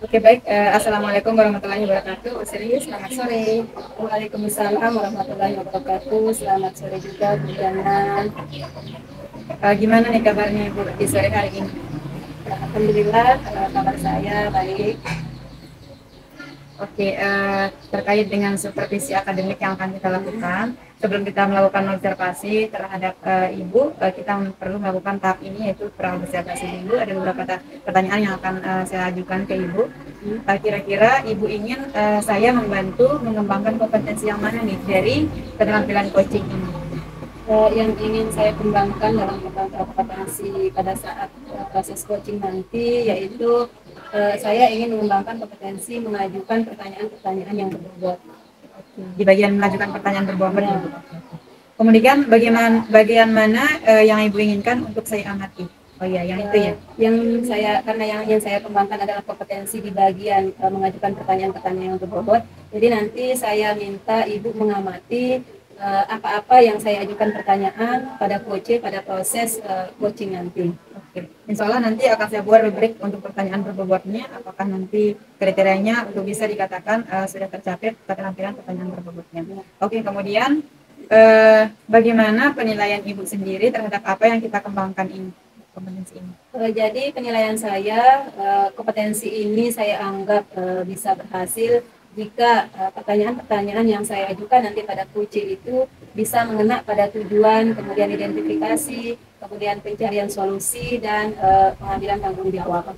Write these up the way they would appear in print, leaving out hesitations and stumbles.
Oke baik, Assalamualaikum warahmatullahi wabarakatuh. Serius, selamat sore. Waalaikumsalam warahmatullahi wabarakatuh. Selamat sore juga Bu Jana. Gimana nih kabarnya Ibu di sore hari ini? Alhamdulillah, kabar saya baik. Oke, terkait dengan supervisi akademik yang akan kita lakukan, sebelum kita melakukan observasi terhadap Ibu, kita perlu melakukan tahap ini, yaitu praobservasi dulu. Ada beberapa pertanyaan yang akan saya ajukan ke Ibu. Kira-kira Ibu ingin saya membantu mengembangkan kompetensi yang mana nih dari keterampilan coaching ini? Yang ingin saya kembangkan dalam kompetensi pada saat proses coaching nanti, yaitu saya ingin mengembangkan kompetensi mengajukan pertanyaan-pertanyaan yang berbobot. Di bagian mengajukan pertanyaan berbobot ya. Kemudian bagian mana yang Ibu inginkan untuk saya amati? Oh iya, yang itu ya. Karena yang ingin saya kembangkan adalah kompetensi di bagian mengajukan pertanyaan-pertanyaan yang berbobot. Jadi nanti saya minta Ibu mengamati apa-apa yang saya ajukan pertanyaan pada coach pada proses coaching nanti. Oke. Insya Allah nanti akan saya buat rubrik untuk pertanyaan berbobotnya. Apakah nanti kriterianya untuk bisa dikatakan sudah tercapai keterampilan pertanyaan berbobotnya. Oke, kemudian bagaimana penilaian Ibu sendiri terhadap apa yang kita kembangkan ini? Kompetensi ini. Jadi penilaian saya, kompetensi ini saya anggap bisa berhasil jika pertanyaan-pertanyaan yang saya ajukan nanti pada coach itu bisa mengena pada tujuan, kemudian identifikasi, kemudian pencarian solusi, dan pengambilan tanggung jawab.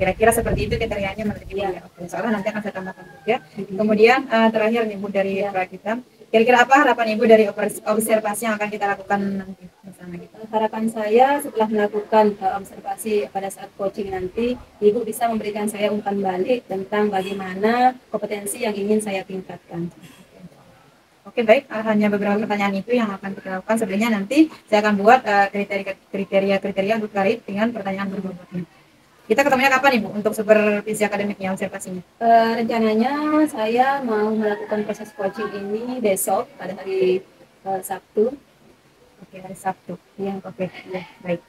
Kira-kira seperti itu kriterianya menurut Ibu ya. Soalnya nanti akan saya tambahkan juga. Kemudian terakhir nih Bu dari kita. Kira-kira apa harapan Ibu dari observasi yang akan kita lakukan nanti bersama kita? Harapan saya setelah melakukan observasi pada saat coaching nanti, Ibu bisa memberikan saya umpan balik tentang bagaimana kompetensi yang ingin saya tingkatkan. Oke baik, hanya beberapa pertanyaan itu yang akan kita lakukan. Sebenarnya nanti saya akan buat kriteria untuk terkait dengan pertanyaan berbobotnya. Kita ketemunya kapan Ibu untuk supervisi akademiknya, observasinya? Rencananya saya mau melakukan proses coaching ini besok pada hari Sabtu. Oke, hari Sabtu. Ya, oke. Ya, baik.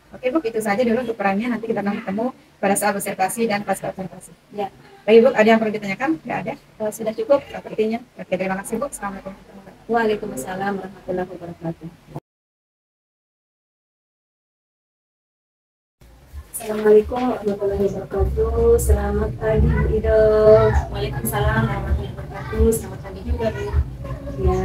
Oke Bu, itu saja dulu untuk perannya. Nanti kita akan ketemu pada saat observasi dan pasca observasi. Ya. Baik Bu, ada yang perlu ditanyakan? Tidak ada? Sudah cukup sepertinya. Oke, terima kasih Bu. Assalamualaikum warahmatullahi wabarakatuh. Waalaikumsalam warahmatullahi wabarakatuh. Assalamualaikum warahmatullahi wabarakatuh. Selamat pagi Bu Ido. Waalaikumsalam warahmatullahi wabarakatuh. Selamat pagi juga Bu. Ya,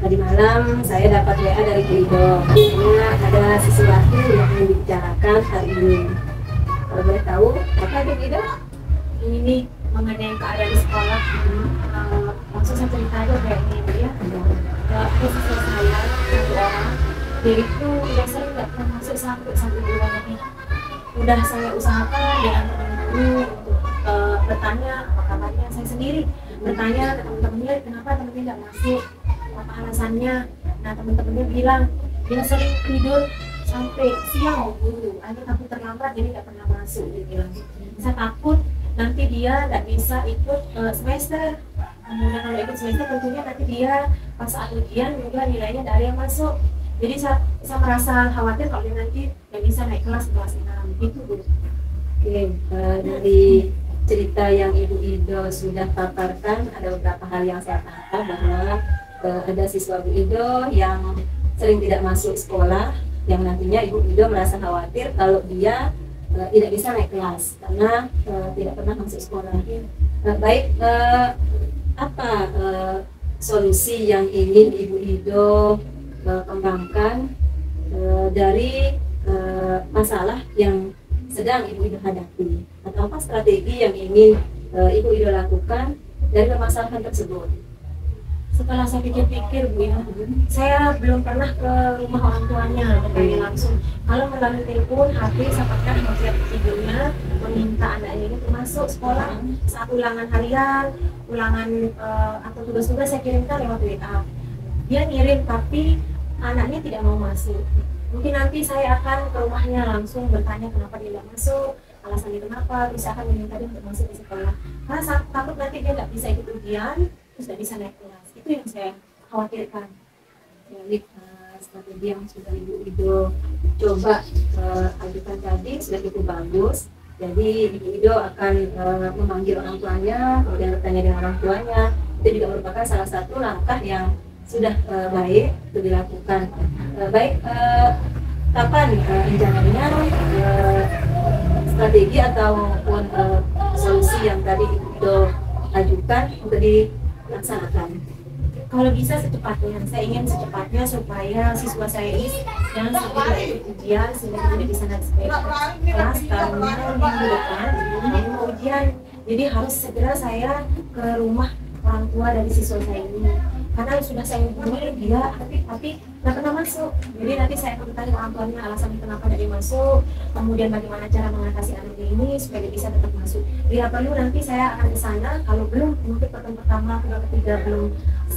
tadi malam saya dapat WA dari Bu Ido. Karena ada sesuatu yang ingin dibicarakan hari ini. Kalau boleh tahu, apa Bu Ido? Ini mengenai keadaan di sekolah. Langsung saya cerita aja kayak ini Bu ya. Siswa saya satu orang, dia itu udah sering nggak pernah masuk sampai bulan ini. Udah saya usahakan dengan teman-teman untuk bertanya apa kabarnya. Saya sendiri bertanya ke teman-temannya kenapa teman-temannya nggak masuk, apa alasannya. Nah teman-temannya bilang dia sering tidur sampai siang guru, akhirnya takut terlambat jadi nggak pernah masuk. Dia bilang saya takut nanti dia nggak bisa ikut semester. Kemudian kalau ikut semester tentunya nanti dia pas saat ujian juga nilainya dari yang masuk. Jadi saya merasa khawatir kalau dia nanti nggak bisa naik kelas 6 gitu Bu. Oke, dari cerita yang Ibu Ido sudah paparkan ada beberapa hal yang saya tangkap bahwa ada siswa Bu Ido yang sering tidak masuk sekolah, yang nantinya Ibu Ido merasa khawatir kalau dia tidak bisa naik kelas karena tidak pernah masuk sekolah. Baik, apa solusi yang ingin Ibu Ido kembangkan dari masalah yang sedang Ibu Ido hadapi, atau apa strategi yang ingin Ibu Ido lakukan dari permasalahan tersebut? Setelah saya pikir-pikir Bu ya, saya belum pernah ke rumah orang tuanya bertanya langsung. Kalau melalui telepon, HP, apakah siap tidurnya meminta anaknya ini masuk sekolah saat ulangan harian, ulangan atau tugas-tugas saya kirimkan lewat WA. Dia ngirim tapi anaknya tidak mau masuk. Mungkin nanti saya akan ke rumahnya langsung bertanya kenapa dia tidak masuk, alasannya kenapa, bisa akan meminta dia untuk masuk di sekolah. Karena takut nanti dia tidak bisa ikut ujian, terus tidak bisa naik kelas. Itu yang saya khawatirkan. Jadi strategi yang sudah Ibu Ido coba ajukan tadi sudah cukup bagus. Jadi Ibu Ido akan memanggil orang tuanya, kemudian bertanya dengan orang tuanya. Itu juga merupakan salah satu langkah yang sudah baik untuk dilakukan. Kapan rencananya strategi ataupun solusi yang tadi Ibu Ido ajukan untuk dilaksanakan? Kalau bisa secepatnya, saya ingin secepatnya supaya siswa saya ini jangan sampai ikut ujian sehingga tidak bisa naik sepeda kelas karena minggu depan mau ujian. Jadi harus segera saya ke rumah orang tua dari siswa saya ini karena sudah saya hubungi dia tapi nggak pernah masuk. Jadi nanti saya akan bertanya orang tuanya alasan kenapa tidak masuk, kemudian bagaimana cara mengatasi anaknya ini supaya dia bisa tetap masuk. Bila perlu nanti saya akan ke sana, kalau belum mungkin pertemuan pertama, kedua, ketiga belum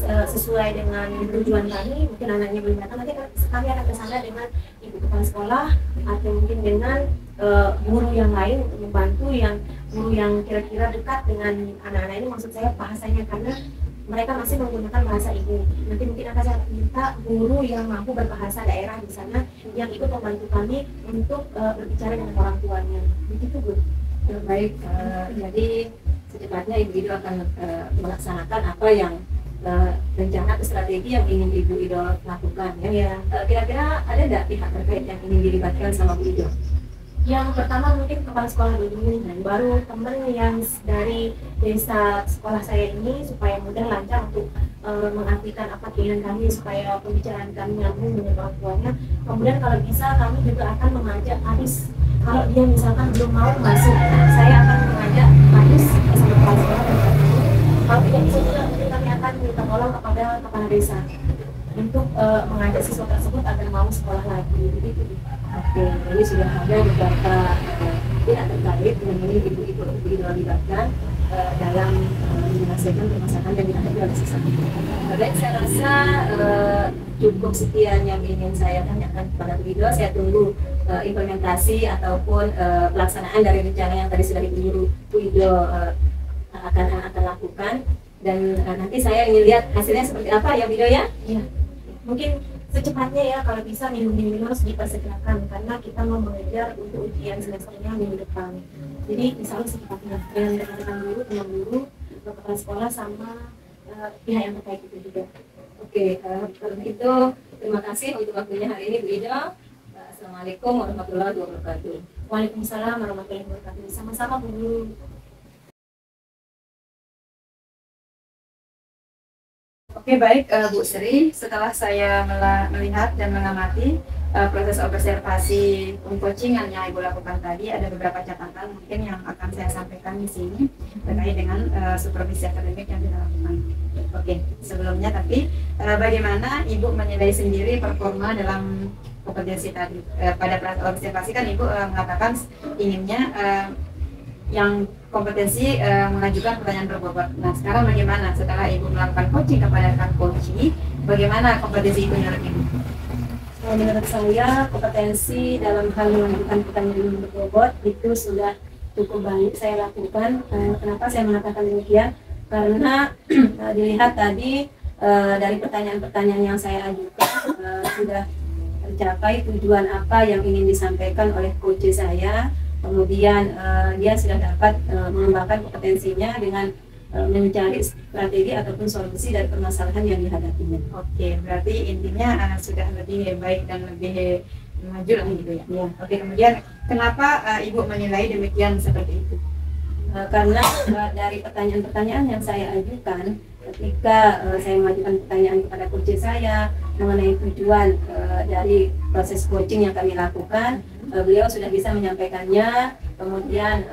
sesuai dengan tujuan kami, mungkin anaknya belum datang, nanti kami akan ke sana dengan ibu kepala sekolah atau mungkin dengan guru yang lain untuk membantu guru yang kira-kira dekat dengan anak-anak ini, maksud saya bahasanya, karena mereka masih menggunakan bahasa ibu. Nanti mungkin akan saya minta guru yang mampu berbahasa daerah di sana yang ikut membantu kami untuk berbicara dengan orang tuanya. Begitu, Bu. Baik, jadi secepatnya Ibu Ido akan melaksanakan apa yang rencana atau strategi yang ingin Ibu Ido lakukan ya. Kira-kira ada nggak pihak terkait yang ingin dilibatkan sama Bu Ido? Yang pertama mungkin kepala sekolah dulu, dan baru teman yang dari desa sekolah saya ini supaya mudah lancar untuk mengartikan apa keinginan kami supaya pembicaraan kami nyambung dengan orang tuanya. Kemudian kalau bisa kami juga akan mengajak Aris. Kalau dia misalkan belum mau masuk, saya akan mengajak Aris bersama kepala sekolah dan kalau tidak bisa juga mungkin kami akan minta tolong kepada kepala desa untuk mengajak siswa tersebut agar mau sekolah lagi. Begitu. Oke, jadi sudah ada beberapa pihak terkait dengan ini Ibu Ido libatkan dalam menyelesaikan permasalahan yang dihadapi oleh siswa. Baik, saya rasa cukup sekian yang ingin saya tanyakan kepada Bu Ido. Saya tunggu implementasi ataupun pelaksanaan dari rencana yang tadi sudah Bu Ido akan lakukan, dan nanti saya ingin lihat hasilnya seperti apa ya Bu Ido ya. Iya. Mungkin secepatnya ya, kalau bisa minggu-minggu harus dipersegerakan karena kita mau mengejar untuk ujian semesternya minggu depan. Jadi insya Allah secepatnya dengan rekan-rekan guru, teman guru, kepala sekolah sama pihak yang terkait itu juga. Oke, kalau itu terima kasih untuk waktunya hari ini Bu Ido. Assalamualaikum warahmatullahi wabarakatuh. Waalaikumsalam warahmatullahi wabarakatuh. Sama-sama Bu Guru. Oke, baik Bu Sri, setelah saya melihat dan mengamati proses observasi coachingan yang Ibu lakukan tadi, ada beberapa catatan mungkin yang akan saya sampaikan di sini terkait dengan supervisi akademik yang kita lakukan. Oke, sebelumnya tapi bagaimana Ibu menilai sendiri performa dalam kompetensi tadi? Pada observasi kan Ibu mengatakan inginnya yang kompetensi mengajukan pertanyaan berbobot. Nah, sekarang bagaimana setelah Ibu melakukan coaching kepada Kak Coachi, bagaimana kompetensi itu menurut Ibu? Menurut saya kompetensi dalam hal mengajukan pertanyaan berbobot itu sudah cukup baik saya lakukan. Kenapa saya mengatakan demikian? Karena dilihat tadi dari pertanyaan-pertanyaan yang saya ajukan sudah tercapai tujuan apa yang ingin disampaikan oleh coach saya. Kemudian dia sudah dapat mengembangkan kompetensinya dengan mencari strategi ataupun solusi dari permasalahan yang dihadapinya. Oke, berarti intinya sudah lebih baik dan lebih maju lah gitu ya. Ya. Oke, kemudian kenapa Ibu menilai demikian seperti itu? Karena dari pertanyaan-pertanyaan yang saya ajukan ketika saya mengajukan pertanyaan kepada coach saya mengenai tujuan dari proses coaching yang kami lakukan, beliau sudah bisa menyampaikannya. Kemudian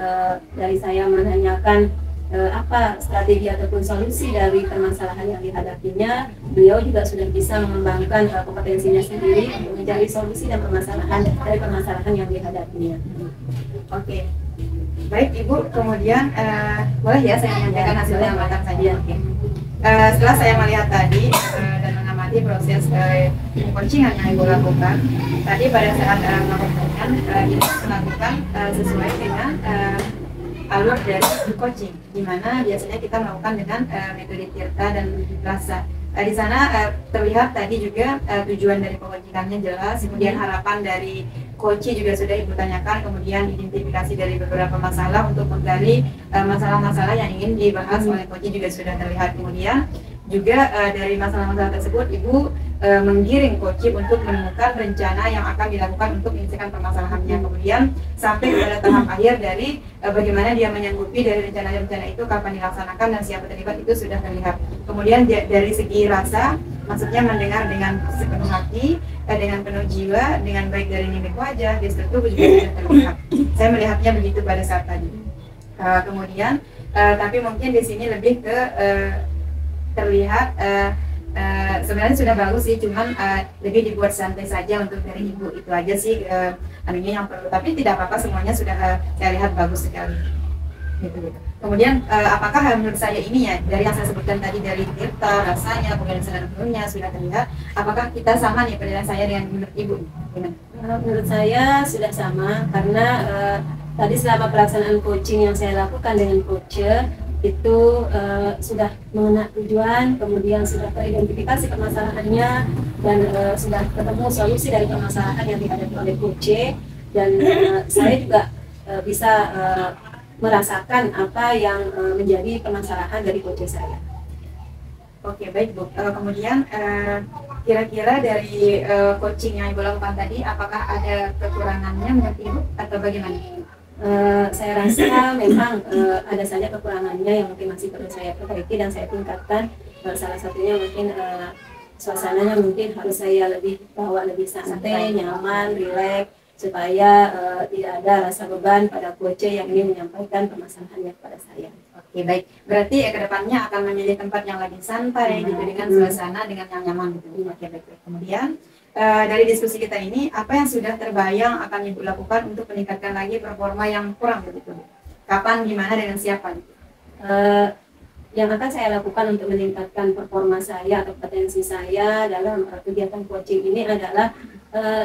dari saya menanyakan apa strategi ataupun solusi dari permasalahan yang dihadapinya, beliau juga sudah bisa mengembangkan kompetensinya sendiri untuk mencari solusi dan dari permasalahan yang dihadapinya. Oke, baik Ibu, kemudian boleh ya saya menyampaikan hasil pengamatan saja. Setelah saya melihat tadi dan mengamati proses coachingan yang Ibu lakukan, tadi pada saat melakukan Ibu melakukan sesuai dengan alur dari coaching, di mana biasanya kita melakukan dengan metode Tirta dan Rasa. Di sana terlihat tadi juga tujuan dari pembagiannya jelas, kemudian harapan dari coach juga sudah Ibu tanyakan, kemudian identifikasi dari beberapa masalah untuk menggali masalah-masalah yang ingin dibahas oleh coach juga sudah terlihat. Kemudian juga dari masalah-masalah tersebut Ibu menggiring coach untuk menemukan rencana yang akan dilakukan untuk menyelesaikan permasalahannya. Kemudian sampai pada tahap akhir dari bagaimana dia menyanggupi dari rencana-rencana itu, kapan dilaksanakan dan siapa terlibat, itu sudah terlihat. Kemudian dari segi rasa, maksudnya mendengar dengan sepenuh hati, dengan penuh jiwa, dengan baik dari mimik wajah, gestur tubuh juga sudah terlihat. Saya melihatnya begitu pada saat tadi. Kemudian tapi mungkin di sini lebih ke terlihat sebenarnya sudah bagus sih, cuman lebih dibuat santai saja untuk dari Ibu, itu aja sih anunya yang perlu. Tapi tidak apa-apa, semuanya sudah saya lihat bagus sekali. Gitu. Kemudian apakah menurut saya ini ya, dari yang saya sebutkan tadi, dari tirta, rasanya, kemudian sadar penuhnya sudah terlihat, apakah kita sama nih penilaian saya dengan menurut Ibu? Menurut saya sudah sama, karena tadi selama pelaksanaan coaching yang saya lakukan dengan coach itu sudah mengenal tujuan, kemudian sudah teridentifikasi permasalahannya, dan sudah ketemu solusi dari permasalahan yang dihadapi oleh coach, dan saya juga bisa merasakan apa yang menjadi permasalahan dari coach saya. Oke, baik Bu. Kemudian kira-kira dari coaching yang Ibu lakukan tadi, apakah ada kekurangannya menurut Ibu atau bagaimana? Saya rasa memang ada saja kekurangannya yang mungkin masih perlu saya perbaiki dan saya tingkatkan. Salah satunya mungkin suasananya mungkin harus saya bawa lebih santai, nyaman, rileks, supaya tidak ada rasa beban pada coach yang ingin menyampaikan permasalahannya kepada saya. Oke, baik. Berarti kedepannya akan memilih tempat yang lebih santai, gitu, dengan suasana dengan yang nyaman gitu. Oke, baik. Kemudian dari diskusi kita ini, apa yang sudah terbayang akan Ibu lakukan untuk meningkatkan lagi performa yang kurang begitu? Kapan, gimana, dengan siapa? Gitu? Yang akan saya lakukan untuk meningkatkan performa saya atau potensi saya dalam kegiatan coaching ini adalah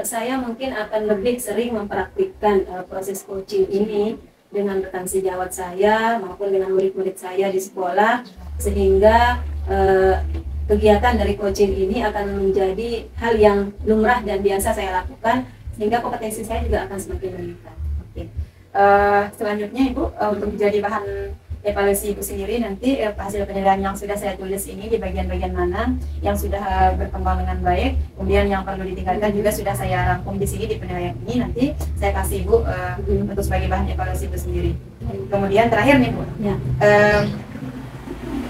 saya mungkin akan lebih sering mempraktikkan proses coaching ini dengan rekan sejawat saya maupun dengan murid-murid saya di sekolah, sehingga kegiatan dari coaching ini akan menjadi hal yang lumrah dan biasa saya lakukan, sehingga kompetensi saya juga akan semakin meningkat. Oke. Selanjutnya Ibu, untuk menjadi bahan evaluasi Ibu sendiri nanti, hasil penilaian yang sudah saya tulis ini di bagian-bagian mana yang sudah berkembang dengan baik, kemudian yang perlu ditingkatkan juga sudah saya rangkum di sini di penilaian ini, nanti saya kasih Ibu untuk sebagai bahan evaluasi Ibu sendiri. Kemudian terakhir nih Bu, Ya.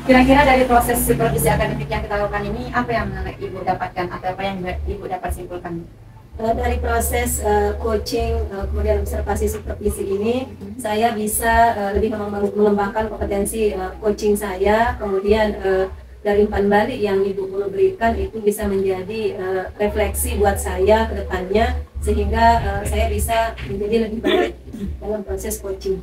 Kira-kira dari proses supervisi akademik yang kita lakukan ini, apa yang Ibu dapatkan atau apa yang Ibu dapat simpulkan? Dari proses coaching, kemudian observasi supervisi ini, saya bisa lebih mengembangkan kompetensi coaching saya, kemudian dari umpan balik yang Ibu berikan itu bisa menjadi refleksi buat saya ke depannya, sehingga saya bisa menjadi lebih baik dalam proses coaching.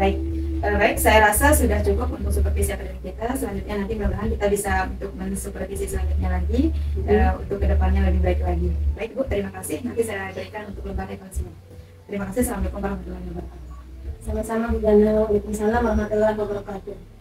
Baik. Baik, saya rasa sudah cukup untuk supervisi akademik kita. Selanjutnya nanti mudah-mudahan kita bisa untuk mensupervisi selanjutnya lagi, untuk kedepannya lebih baik lagi. Baik Bu, terima kasih. Nanti saya berikan untuk lembaga evaluasinya. Terima kasih. Assalamualaikum warahmatullahi wabarakatuh. Sama-sama Bu Gana. Waalaikumsalam warahmatullahi wabarakatuh.